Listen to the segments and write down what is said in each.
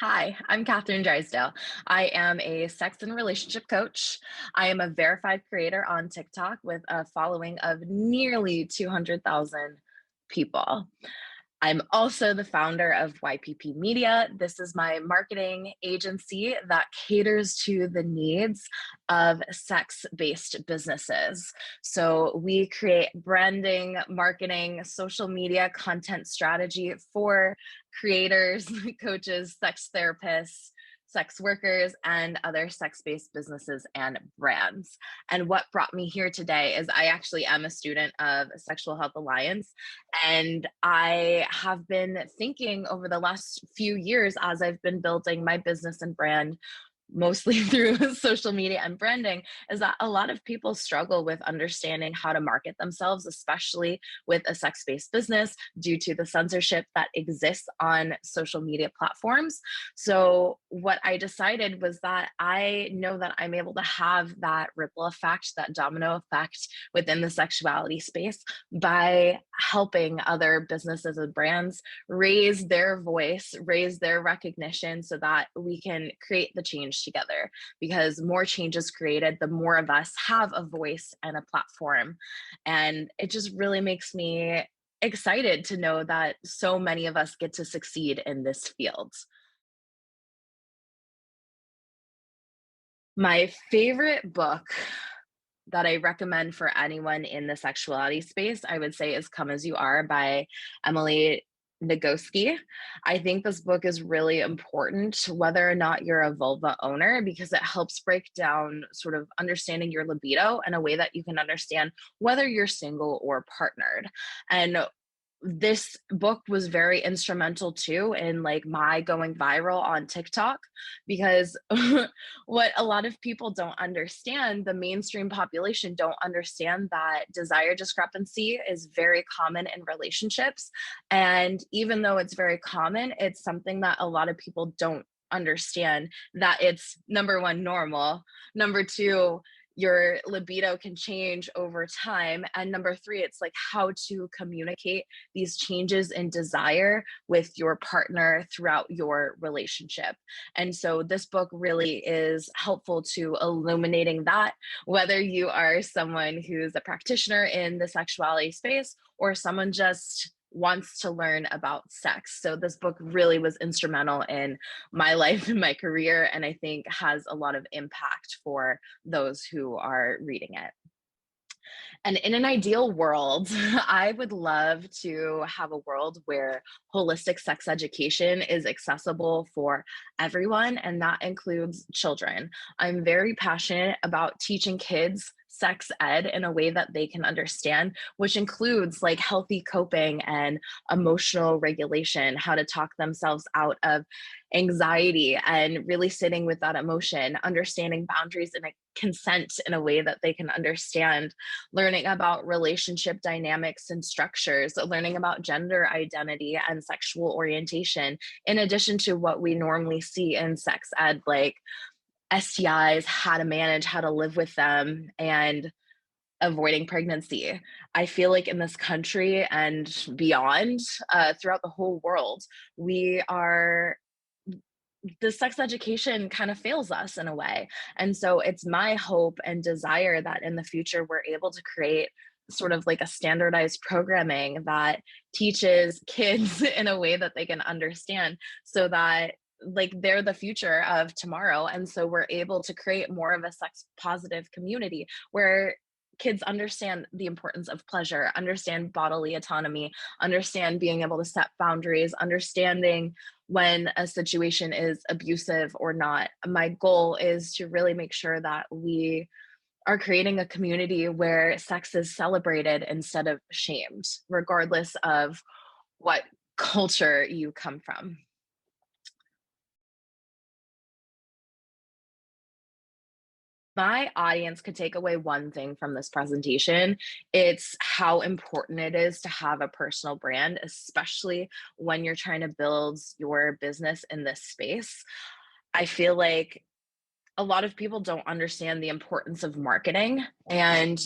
Hi, I'm Catherine Drysdale. I am a sex and relationship coach. I am a verified creator on TikTok with a following of nearly 200,000 people. I'm also the founder of YPP Media. This is my marketing agency that caters to the needs of sex based businesses. So we create branding, marketing, social media content strategy for creators, coaches, sex therapists, sex workers, and other sex based businesses and brands. And what brought me here today is I actually am a student of Sexual Health Alliance. And I have been thinking over the last few years as I've been building my business and brand, mostly through social media and branding, is that a lot of people struggle with understanding how to market themselves, especially with a sex based business, due to the censorship that exists on social media platforms. So, what I decided was that I know that I'm able to have that ripple effect, that domino effect within the sexuality space by helping other businesses and brands raise their voice, raise their recognition so that we can create the change together. Because more change is created, the more of us have a voice and a platform. And it just really makes me excited to know that so many of us get to succeed in this field. My favorite book that I recommend for anyone in the sexuality space, I would say, is Come As You Are by Emily Nagoski. I think this book is really important, whether or not you're a vulva owner, because it helps break down sort of understanding your libido in a way that you can understand whether you're single or partnered. And this book was very instrumental too in like my going viral on TikTok because what a lot of people don't understand, the mainstream population don't understand that desire discrepancy is very common in relationships. And even though it's very common, it's something that a lot of people don't understand, that it's number one, normal, number two, your libido can change over time, and number three, it's like how to communicate these changes in desire with your partner throughout your relationship. And so this book really is helpful to illuminating that, whether you are someone who's a practitioner in the sexuality space or someone just wants to learn about sex. So this book really was instrumental in my life and my career, and I think has a lot of impact for those who are reading it. And in an ideal world, I would love to have a world where holistic sex education is accessible for everyone, and that includes children. I'm very passionate about teaching kids sex ed in a way that they can understand, which includes like healthy coping and emotional regulation, how to talk themselves out of anxiety and really sitting with that emotion, understanding boundaries and consent in a way that they can understand, learning about relationship dynamics and structures, learning about gender identity and sexual orientation, in addition to what we normally see in sex ed, like STIs, how to manage, how to live with them, and avoiding pregnancy. I feel like in this country and beyond, throughout the whole world, we are the sex education kind of fails us in a way. And so it's my hope and desire that in the future we're able to create sort of like a standardized programming that teaches kids in a way that they can understand so that like they're the future of tomorrow. And so we're able to create more of a sex positive community where kids understand the importance of pleasure, understand bodily autonomy, understand being able to set boundaries, understanding when a situation is abusive or not. My goal is to really make sure that we are creating a community where sex is celebrated instead of shamed, regardless of what culture you come from. My audience could take away one thing from this presentation, it's how important it is to have a personal brand, especially when you're trying to build your business in this space. I feel like a lot of people don't understand the importance of marketing, and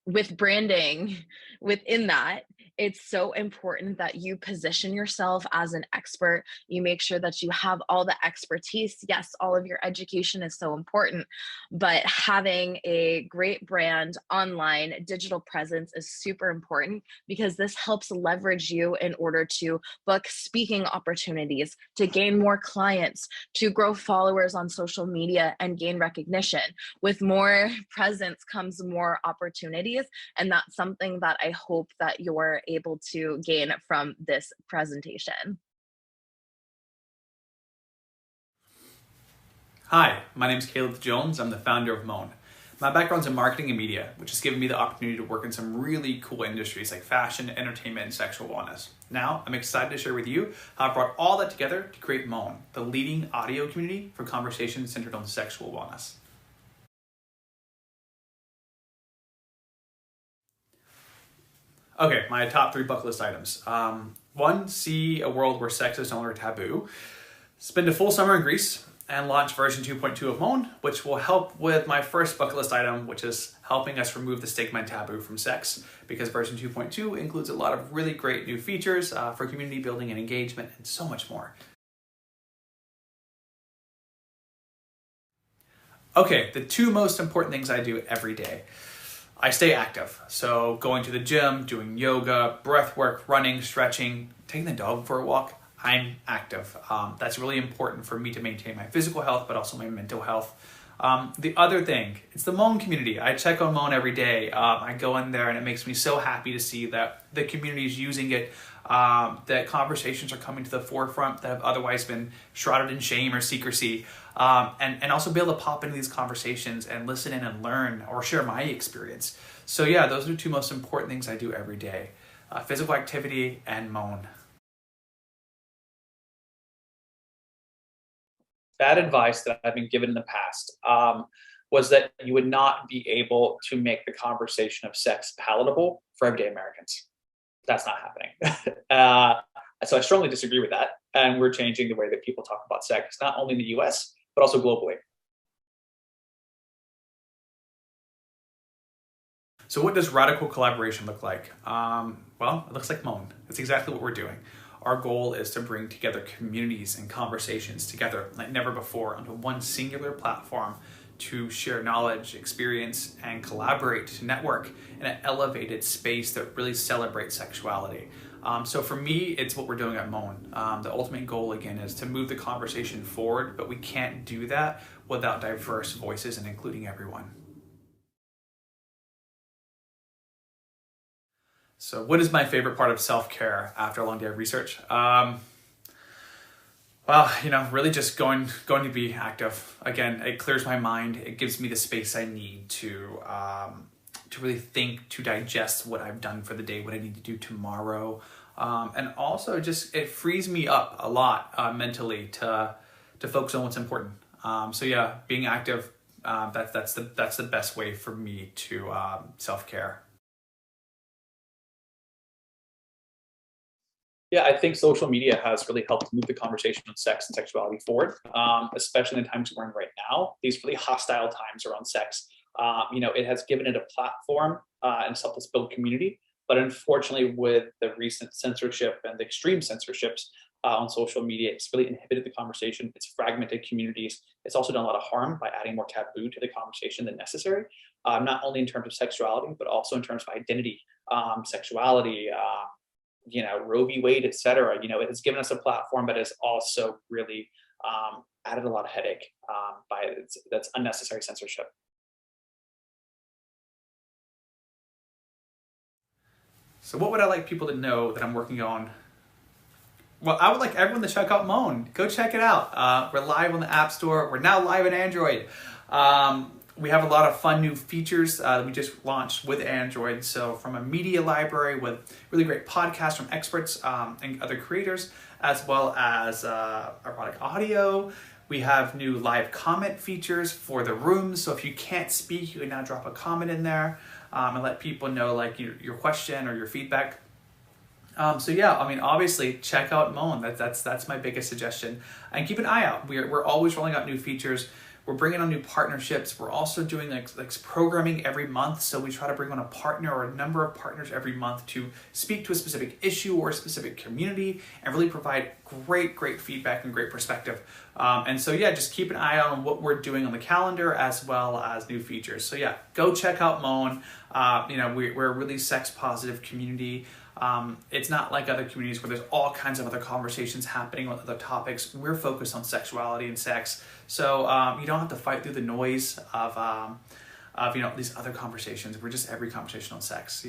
with branding within that, It's so important that you position yourself as an expert. You make sure that you have all the expertise. Yes, all of your education is so important, but having a great brand online, digital presence is super important because this helps leverage you in order to book speaking opportunities, to gain more clients, to grow followers on social media and gain recognition. With more presence comes more opportunities, and that's something that I hope that you're able to gain from this presentation. Hi, my name is Caleth Jones. I'm the founder of Moan. My background's in marketing and media, which has given me the opportunity to work in some really cool industries like fashion, entertainment, and sexual wellness. Now, I'm excited to share with you how I brought all that together to create Moan, the leading audio community for conversations centered on sexual wellness. Okay, my top 3 bucket list items. 1, see a world where sex is no longer taboo. Spend a full summer in Greece and launch version 2.2 of Moan, which will help with my first bucket list item, which is helping us remove the stigma and taboo from sex, because version 2.2 includes a lot of really great new features for community building and engagement and so much more. Okay, the 2 most important things I do every day. I stay active, so going to the gym, doing yoga, breath work, running, stretching, taking the dog for a walk. I'm active. That's really important for me to maintain my physical health, but also my mental health. The other thing, it's the Moan community. I check on Moan every day. I go in there and it makes me so happy to see that the community is using it, that conversations are coming to the forefront that have otherwise been shrouded in shame or secrecy. And also be able to pop into these conversations and listen in and learn or share my experience. So yeah, those are the 2 most important things I do every day. Physical activity and Moan. Bad advice that I've been given in the past was that you would not be able to make the conversation of sex palatable for everyday Americans. That's not happening. So I strongly disagree with that. And we're changing the way that people talk about sex, not only in the US, but also globally. So what does radical collaboration look like? Well, it looks like Moan. It's exactly what we're doing. Our goal is to bring together communities and conversations together like never before onto one singular platform to share knowledge, experience, and collaborate to network in an elevated space that really celebrates sexuality. So for me, it's what we're doing at Moan. The ultimate goal, again, is to move the conversation forward, but we can't do that without diverse voices and including everyone. So what is my favorite part of self-care after a long day of research? Well, really just going to be active. Again, it clears my mind. It gives me the space I need to really think, to digest what I've done for the day, what I need to do tomorrow. And also just, it frees me up a lot mentally to focus on what's important. So yeah, being active, that's the best way for me to self-care. Yeah, I think social media has really helped move the conversation on sex and sexuality forward, especially in the times we're in right now, these really hostile times around sex. It has given it a platform and helped us build community. But unfortunately, with the recent censorship and the extreme censorships on social media, it's really inhibited the conversation. It's fragmented communities. It's also done a lot of harm by adding more taboo to the conversation than necessary, not only in terms of sexuality, but also in terms of identity, sexuality, Roe v. Wade, et cetera. It has given us a platform, but has also really added a lot of headache by that's unnecessary censorship. So what would I like people to know that I'm working on? Well, I would like everyone to check out Moan. Go check it out. We're live on the App Store. We're now live in Android. We have a lot of fun new features that we just launched with Android. So from a media library with really great podcasts from experts and other creators, as well as erotic audio. We have new live comment features for the rooms. So if you can't speak, you can now drop a comment in there and let people know like your question or your feedback. Obviously check out Moan. That's my biggest suggestion. And keep an eye out. We're always rolling out new features. We're bringing on new partnerships. We're also doing like programming every month. So we try to bring on a partner or a number of partners every month to speak to a specific issue or a specific community and really provide great feedback and great perspective. And so yeah, just keep an eye out on what we're doing on the calendar as well as new features. So yeah, go check out Moan. We're a really sex positive community. It's not like other communities where there's all kinds of other conversations happening on other topics. We're focused on sexuality and sex. So you don't have to fight through the noise of these other conversations. We're just every conversation on sex,